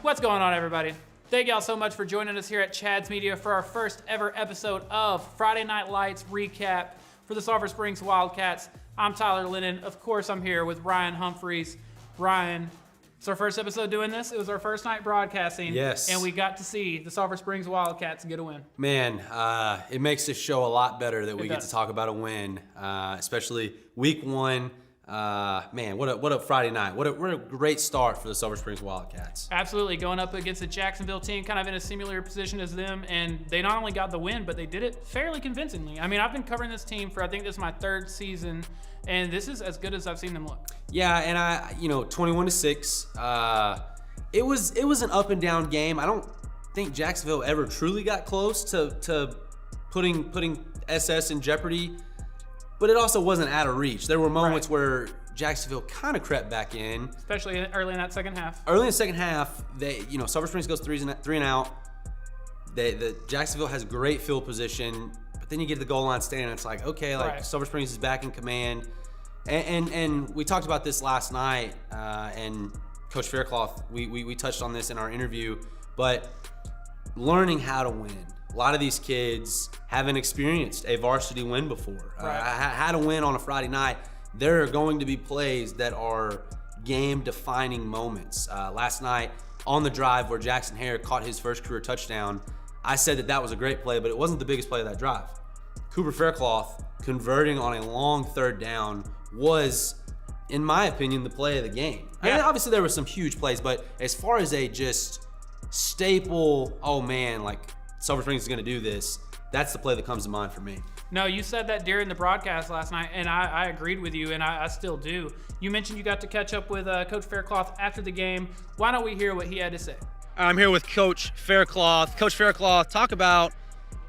What's going on, everybody? Thank y'all so much for joining us here at Chad's Media for our first ever episode of Friday Night Lights recap for the Sulphur Springs Wildcats. I'm Tyler Lennon. Of course, I'm here with Ryan Humphreys. Ryan, it's our first episode doing this. It was our first night broadcasting. Yes. And we got to see the Sulphur Springs Wildcats get a win. Man, it makes this show a lot better that we get to talk about a win, especially week one. Man, what a Friday night. What a great start for the Sulphur Springs Wildcats. Absolutely, going up against a Jacksonville team kind of in a similar position as them, and they not only got the win, but they did it fairly convincingly. I mean, I've been covering this team for, I think this is my third season, and this is as good as I've seen them look. Yeah, and 21-6. It was an up and down game. I don't think Jacksonville ever truly got close to putting SS in jeopardy. But it also wasn't out of reach. There were moments where Jacksonville kind of crept back in. Especially early in that second half. Early in the second half, Sulphur Springs goes three and out. The Jacksonville has great field position, but then you get to the goal line stand, and it's like, okay, Sulphur Springs is back in command. And we talked about this last night, and Coach Faircloth, we touched on this in our interview, but learning how to win. A lot of these kids haven't experienced a varsity win before. How to win on a Friday night. There are going to be plays that are game-defining moments. Last night on the drive where Jackson Hare caught his first career touchdown, I said that was a great play, but it wasn't the biggest play of that drive. Cooper Faircloth converting on a long third down was, in my opinion, the play of the game. Yeah. I mean, obviously there were some huge plays, but as far as a just staple, oh man, Sulphur Springs is going to do this, that's the play that comes to mind for me. No, you said that during the broadcast last night, and I agreed with you, and I still do. You mentioned you got to catch up with Coach Faircloth after the game. Why don't we hear what he had to say? I'm here with Coach Faircloth. Coach Faircloth, talk about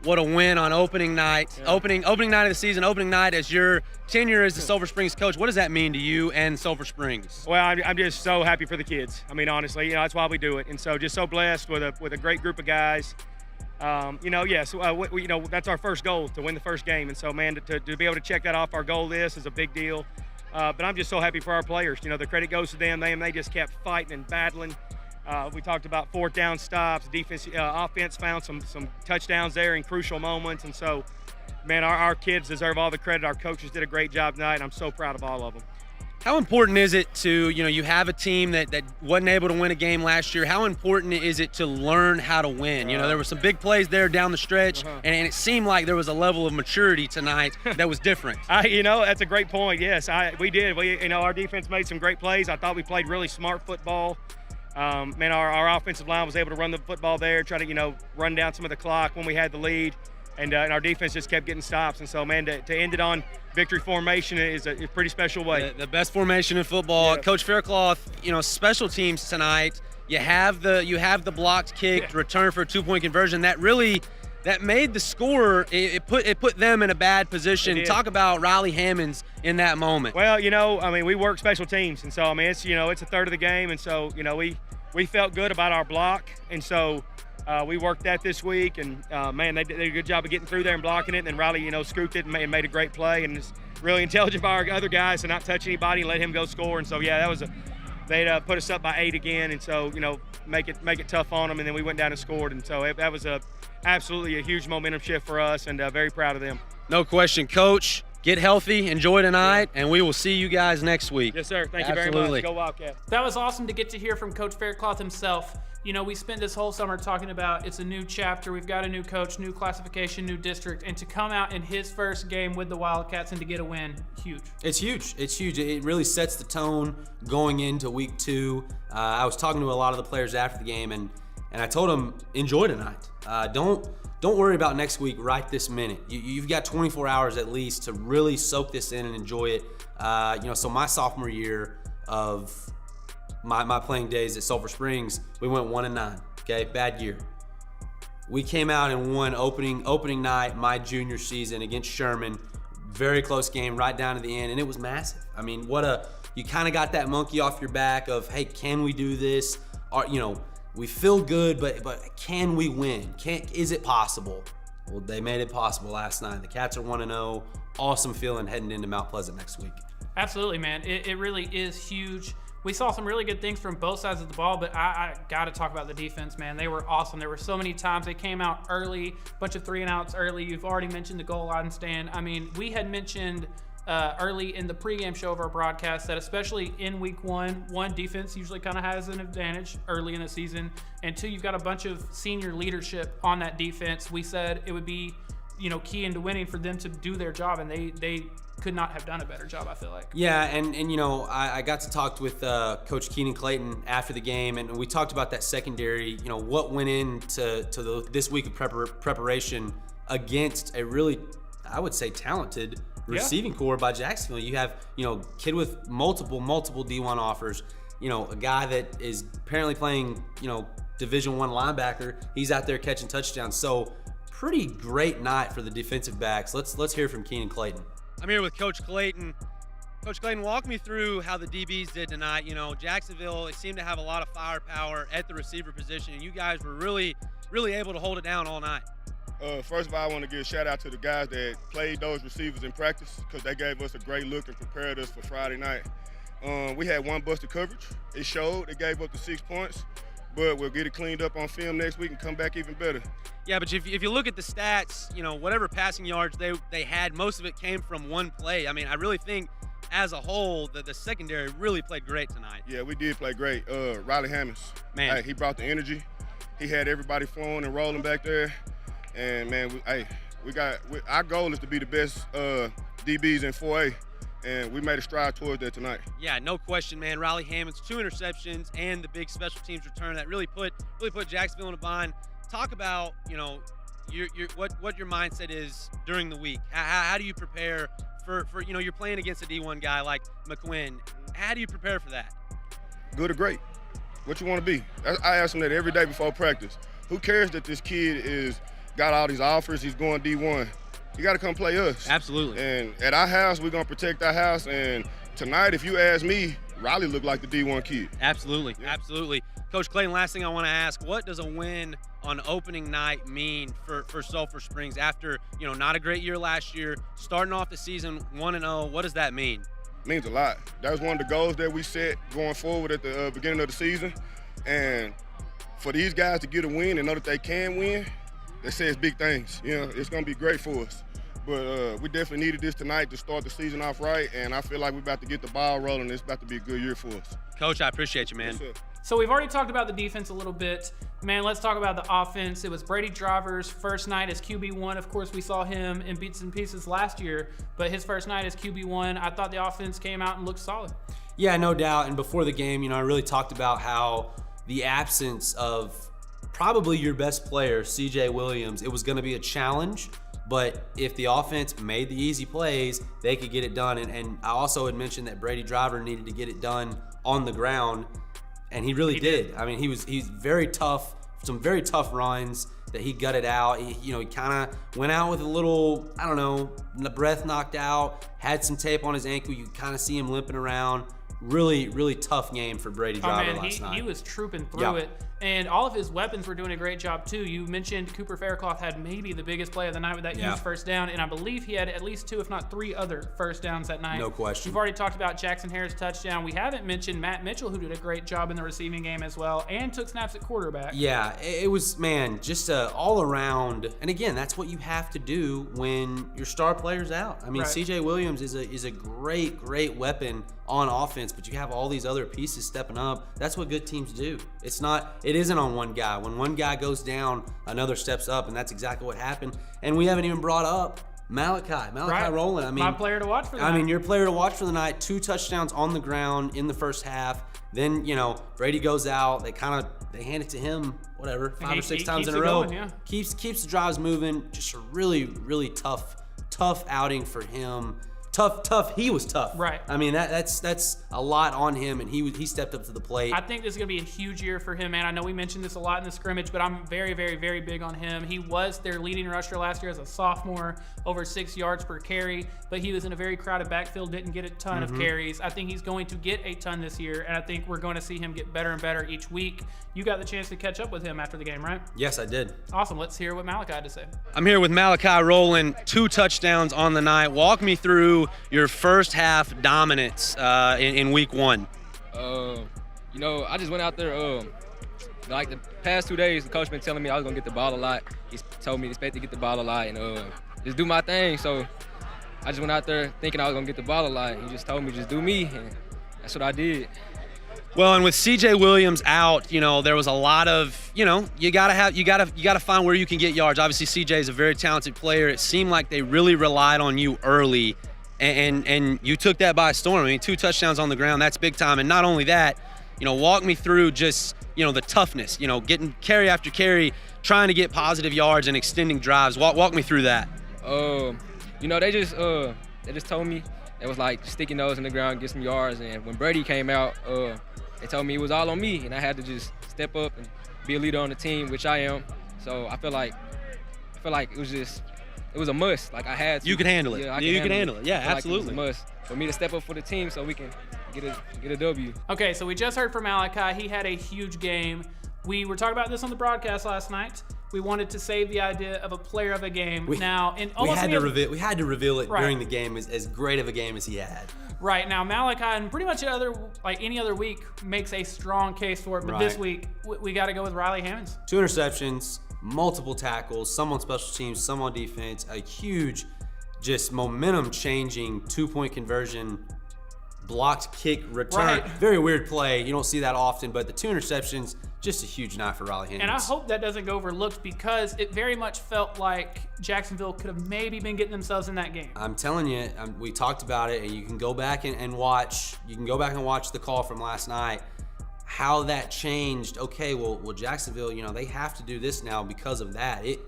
what a win on opening night. Yeah. Opening night of the season, opening night as your tenure as the Sulphur Springs coach. What does that mean to you and Sulphur Springs? Well, I'm just so happy for the kids. I mean, honestly, that's why we do it. And so just so blessed with a great group of guys. That's our first goal, to win the first game. And so, man, to be able to check that off our goal list is a big deal. But I'm just so happy for our players. The credit goes to them. They just kept fighting and battling. We talked about fourth down stops. Offense found some touchdowns there in crucial moments. And so, man, our kids deserve all the credit. Our coaches did a great job tonight, and I'm so proud of all of them. How important is it to, you have a team that wasn't able to win a game last year. How important is it to learn how to win? There were some big plays there down the stretch, and it seemed like there was a level of maturity tonight that was different. That's a great point. Yes, we did. Our defense made some great plays. I thought we played really smart football. Our offensive line was able to run the football there, try to, run down some of the clock when we had the lead. And our defense just kept getting stops. And so, man, to end it on victory formation is a pretty special way. The best formation in football. Yeah. Coach Faircloth, special teams tonight. You have the blocked kick, return for a 2-point conversion. That made the score. It put them in a bad position. Talk about Riley Hammonds in that moment. Well, we work special teams, and so it's a third of the game, and so we felt good about our block, and so. We worked that this week, and man, they did a good job of getting through there and blocking it. And then Riley, scooped it and made a great play. And it's really intelligent by our other guys to not touch anybody and let him go score. And so, yeah, they put us up by 8 again. And so, make it tough on them. And then we went down and scored. And so that was absolutely a huge momentum shift for us, and very proud of them. No question, Coach. Get healthy, enjoy tonight, and we will see you guys next week. Yes, sir. Thank you very much. Go Wildcats. That was awesome to get to hear from Coach Faircloth himself. We spent this whole summer talking about it's a new chapter. We've got a new coach, new classification, new district, and to come out in his first game with the Wildcats and to get a win, huge. It's huge. It's huge. It really sets the tone going into week 2. I was talking to a lot of the players after the game, and I told them, enjoy tonight. Don't worry about next week right this minute. You've got 24 hours at least to really soak this in and enjoy it. So my sophomore year of my playing days at Sulphur Springs, we went 1-9. Okay, bad year. We came out and won opening night my junior season against Sherman. Very close game, right down to the end, and it was massive. I mean, you kind of got that monkey off your back of, hey, can we do this? We feel good, but can we win? Is it possible? Well, they made it possible last night. The Cats are 1-0. Awesome feeling heading into Mount Pleasant next week. Absolutely, man. It really is huge we saw some really good things from both sides of the ball, but I got to talk about the defense, man. They were awesome. There were so many times they came out early, bunch of 3-and-outs early. You've already mentioned the goal line stand. I mean, we had mentioned early in the pregame show of our broadcast that especially in week one, defense usually kind of has an advantage early in the season, and 2, you've got a bunch of senior leadership on that defense. We said it would be, key into winning for them to do their job, and they could not have done a better job, I feel like. Yeah, and I got to talk with Coach Clayton after the game, and we talked about that secondary, what went into this week of preparation against a really, I would say, talented receiving core by Jacksonville. You have, kid with multiple D1 offers, a guy that is apparently playing, Division I linebacker. He's out there catching touchdowns. So pretty great night for the defensive backs. Let's hear from Clayton. I'm here with Coach Clayton. Coach Clayton, walk me through how the DBs did tonight. Jacksonville, it seemed to have a lot of firepower at the receiver position, and you guys were really, really able to hold it down all night. First of all, I want to give a shout out to the guys that played those receivers in practice because they gave us a great look and prepared us for Friday night. We had one busted coverage. It showed. It gave up the 6 points, but we'll get it cleaned up on film next week and come back even better. Yeah, but if you look at the stats, whatever passing yards they had, most of it came from one play. I mean, I really think as a whole the secondary really played great tonight. Yeah, we did play great. Riley Hammonds, man, hey, he brought the energy. He had everybody flowing and rolling back there. And, man, our goal is to be the best DBs in 4A, and we made a stride towards that tonight. Yeah, no question, man. Riley Hammonds, 2 interceptions, and the big special teams return that really put Jacksonville in a bind. Talk about, what your mindset is during the week. How do you prepare for you're playing against a D1 guy like McQuinn. How do you prepare for that? Good or great. What you want to be. I ask him that every day before practice. Who cares that this kid is got all these offers, he's going D1. You got to come play us. Absolutely. And at our house, we're going to protect our house. And tonight, if you ask me, Riley looked like the D1 kid. Absolutely, yeah. Absolutely. Coach Clayton, last thing I want to ask, what does a win on opening night mean for Sulphur Springs after, not a great year last year, starting off the season 1-0, what does that mean? It means a lot. That was one of the goals that we set going forward at the beginning of the season. And for these guys to get a win and know that they can win, that says big things. It's going to be great for us. But we definitely needed this tonight to start the season off right, and I feel like we're about to get the ball rolling. It's about to be a good year for us. Coach, I appreciate you, man. Yes, sir. So we've already talked about the defense a little bit. Man, let's talk about the offense. It was Brady Driver's first night as QB1. Of course, we saw him in bits and pieces last year, but his first night as QB1, I thought the offense came out and looked solid. Yeah, no doubt. And before the game, I really talked about how the absence of probably your best player, CJ Williams, it was going to be a challenge, but if the offense made the easy plays, they could get it done. And I also had mentioned that Brady Driver needed to get it done on the ground, and he really did. I mean, he's very tough, some very tough runs that he gutted out. He kind of went out with a little, the breath knocked out, had some tape on his ankle. You kind of see him limping around. Really, really tough game for Brady Driver last night. He was trooping through it, and all of his weapons were doing a great job too. You mentioned Cooper Faircloth had maybe the biggest play of the night with that huge first down, and I believe he had at least 2, if not 3 other first downs that night. No question. We've already talked about Jackson Harris' touchdown. We haven't mentioned Matt Mitchell, who did a great job in the receiving game as well, and took snaps at quarterback. Yeah, it was, man, just all around. And again, that's what you have to do when your star player's out. I mean, right. CJ Williams is a great weapon on offense, but you have all these other pieces stepping up. That's what good teams do. It isn't on one guy. When one guy goes down, another steps up, and that's exactly what happened. And we haven't even brought up Malachi right. Roland. I mean, my player to watch for the night. Your player to watch for the night. 2 touchdowns on the ground in the first half. Then, Brady goes out. They hand it to him, 5 or 6 times in a row. Going, yeah. Keeps the drives moving. Just a really, really tough outing for him. Tough. He was tough. Right. I mean, that's a lot on him, and he stepped up to the plate. I think this is going to be a huge year for him, man. I know we mentioned this a lot in the scrimmage, but I'm very, very, very big on him. He was their leading rusher last year as a sophomore, over 6 yards per carry, but he was in a very crowded backfield, didn't get a ton of carries. I think he's going to get a ton this year, and I think we're going to see him get better and better each week. You got the chance to catch up with him after the game, right? Yes, I did. Awesome. Let's hear what Malachi had to say. I'm here with Malachi Roland, 2 touchdowns on the night. Walk me through your first half dominance in week 1. You know, I just went out there. Like the past 2 days, the coach been telling me I was gonna get the ball a lot. He told me to expect to get the ball a lot and just do my thing. So I just went out there thinking I was gonna get the ball a lot. He just told me just do me, and that's what I did. Well, and with CJ Williams out, you know, there was a lot of, you know, you gotta find where you can get yards. Obviously, CJ is a very talented player. It seemed like they really relied on you early, and you took that by storm. I mean, 2 touchdowns on the ground, that's big time. And not only that, you know, walk me through just, you know, the toughness, you know, getting carry after carry, trying to get positive yards and extending drives. Walk me through that. You know, they just told me it was like sticking nose in the ground, get some yards. And when Brady came out, they told me it was all on me, and I had to just step up and be a leader on the team, which I am. So I feel like it was a must. Like I had to. You can handle it. Yeah, you can handle it. Yeah, absolutely. Like it was a must for me to step up for the team so we can get a W. Okay, so we just heard from Malachi. He had a huge game. We were talking about this on the broadcast last night. We wanted to save the idea of a player of a game. We had to reveal it right. during the game as great of a game as he had. Right, now Malachi, and pretty much any other week, makes a strong case for it. But this week, we got to go with Riley Hammonds. 2 interceptions, multiple tackles, some on special teams, some on defense. A huge, just momentum-changing 2-point conversion, blocked kick return. Right. Very weird play. You don't see that often, but the 2 interceptions, just a huge night for Riley Hammonds. And I hope that doesn't go overlooked because it very much felt like Jacksonville could have maybe been getting themselves in that game. I'm telling you, we talked about it, and you can go back and watch. You can go back and watch the call from last night. How that changed. Okay, well, Jacksonville, you know, they have to do this now because of that. It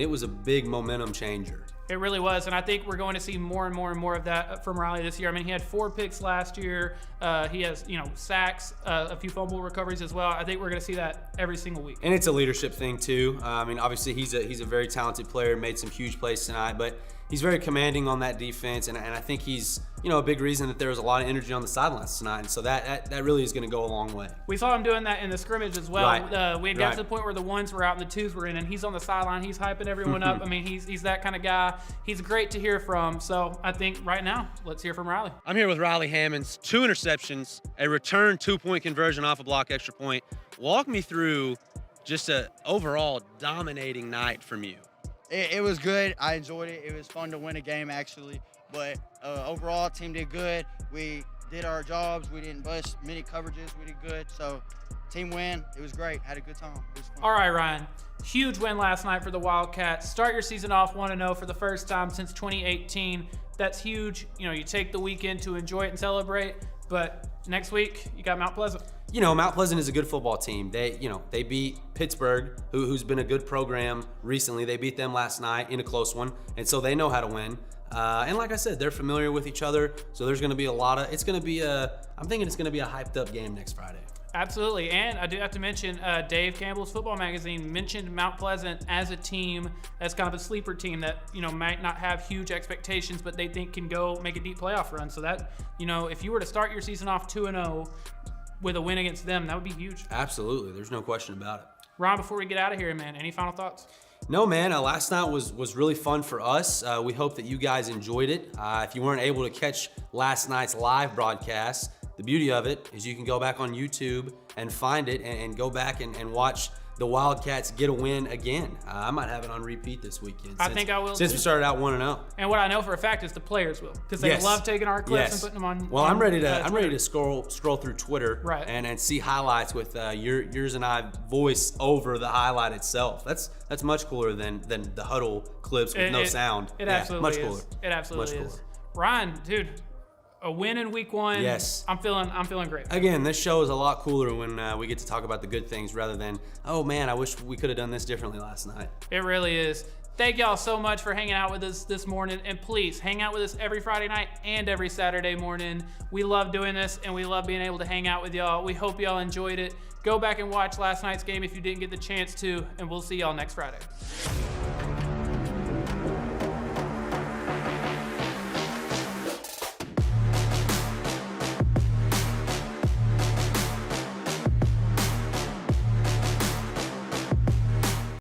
was a big momentum changer. It really was, and I think we're going to see more and more and more of that from Riley this year. I mean, he had 4 picks last year. He has, you know, sacks, a few fumble recoveries as well. I think we're going to see that every single week. And it's a leadership thing too. I mean, obviously he's a very talented player, made some huge plays tonight, but he's very commanding on that defense, and I think he's, you know, a big reason that there was a lot of energy on the sidelines tonight, and so that really is going to go a long way. We saw him doing that in the scrimmage as well. Right. We had got to the point where the 1s were out and the 2s were in, and he's on the sideline. He's hyping everyone up. I mean, he's that kind of guy. He's great to hear from. So I think right now, let's hear from Riley. I'm here with Riley Hammonds. 2 interceptions, a return 2-point conversion off a block extra point. Walk me through just a overall dominating night from you. It was good. I enjoyed it. It was fun to win a game, actually. But overall, team did good. We did our jobs. We didn't bust many coverages. We did good. So team win. It was great. Had a good time. It was fun. All right, Ryan. Huge win last night for the Wildcats. Start your season off 1-0 for the first time since 2018. That's huge. You know, you take the weekend to enjoy it and celebrate. But next week, you got Mount Pleasant. You know, Mount Pleasant is a good football team. They beat Pittsburgh, who's been a good program recently. They beat them last night in a close one, and so they know how to win. And like I said, they're familiar with each other, so there's going to be I'm thinking it's going to be a hyped up game next Friday. Absolutely, and I do have to mention Dave Campbell's Football Magazine mentioned Mount Pleasant as a team, as kind of a sleeper team that, you know, might not have huge expectations, but they think can go make a deep playoff run. So that, you know, if you were to start your season off 2-0 with a win against them, that would be huge. Absolutely, there's no question about it. Ron, before we get out of here, man, any final thoughts? No, man. Last night was really fun for us. We hope that you guys enjoyed it. If you weren't able to catch last night's live broadcast, the beauty of it is you can go back on YouTube and find it and go back and watch the Wildcats get a win again. I might have it on repeat this weekend. I think I will Since too. we started out 1-0. And what I know for a fact is the players will, because they love taking our clips and putting them on. Well, I'm ready to Twitter. scroll through Twitter and see highlights with yours and I voice over the highlight itself. That's much cooler than the huddle clips with no sound. It absolutely much cooler. is. It absolutely much is. cooler. Ryan, dude, a win in week 1. Yes. I'm feeling great. Again, this show is a lot cooler when we get to talk about the good things rather than, oh man, I wish we could have done this differently last night. It really is. Thank y'all so much for hanging out with us this morning, and please hang out with us every Friday night and every Saturday morning. We love doing this, and we love being able to hang out with y'all. We hope y'all enjoyed it. Go back and watch last night's game if you didn't get the chance to, and we'll see y'all next Friday.